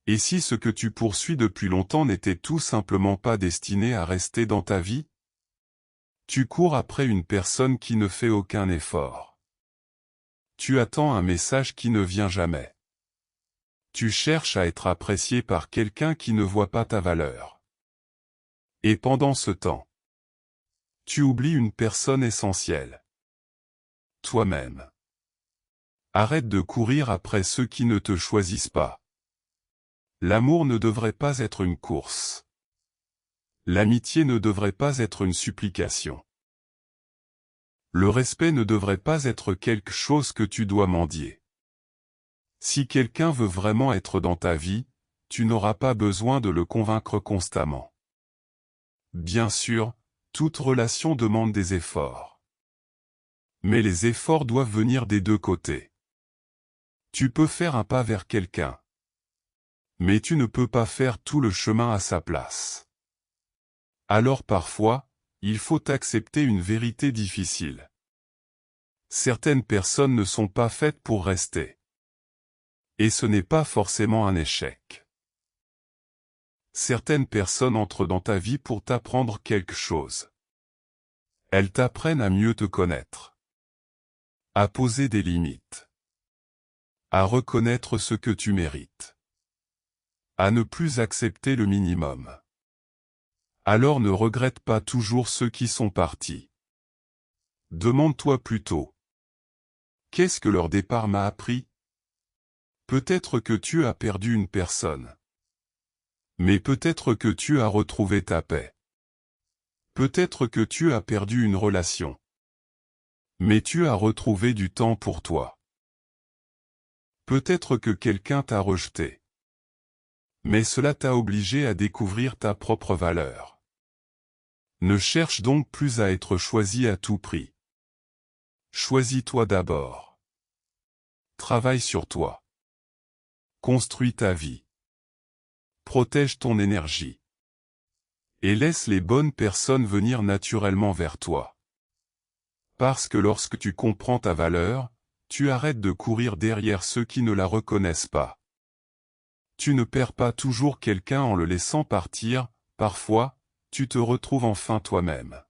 Et si ce que tu poursuis depuis longtemps n'était tout simplement pas destiné à rester dans ta vie? Tu cours après une personne qui ne fait aucun effort. Tu attends un message qui ne vient jamais. Tu cherches à être apprécié par quelqu'un qui ne voit pas ta valeur. Et pendant ce temps, tu oublies une personne essentielle. Toi-même. Arrête de courir après ceux qui ne te choisissent pas. L'amour ne devrait pas être une course. L'amitié ne devrait pas être une supplication. Le respect ne devrait pas être quelque chose que tu dois mendier. Si quelqu'un veut vraiment être dans ta vie, tu n'auras pas besoin de le convaincre constamment. Bien sûr, toute relation demande des efforts. Mais les efforts doivent venir des deux côtés. Tu peux faire un pas vers quelqu'un. Mais tu ne peux pas faire tout le chemin à sa place. Alors parfois, il faut accepter une vérité difficile. Certaines personnes ne sont pas faites pour rester. Et ce n'est pas forcément un échec. Certaines personnes entrent dans ta vie pour t'apprendre quelque chose. Elles t'apprennent à mieux te connaître. À poser des limites. À reconnaître ce que tu mérites. À ne plus accepter le minimum. Alors ne regrette pas toujours ceux qui sont partis. Demande-toi plutôt. Qu'est-ce que leur départ m'a appris? Peut-être que tu as perdu une personne. Mais peut-être que tu as retrouvé ta paix. Peut-être que tu as perdu une relation. Mais tu as retrouvé du temps pour toi. Peut-être que quelqu'un t'a rejeté. Mais cela t'a obligé à découvrir ta propre valeur. Ne cherche donc plus à être choisi à tout prix. Choisis-toi d'abord. Travaille sur toi. Construis ta vie. Protège ton énergie. Et laisse les bonnes personnes venir naturellement vers toi. Parce que lorsque tu comprends ta valeur, tu arrêtes de courir derrière ceux qui ne la reconnaissent pas. Tu ne perds pas toujours quelqu'un en le laissant partir, parfois, tu te retrouves enfin toi-même.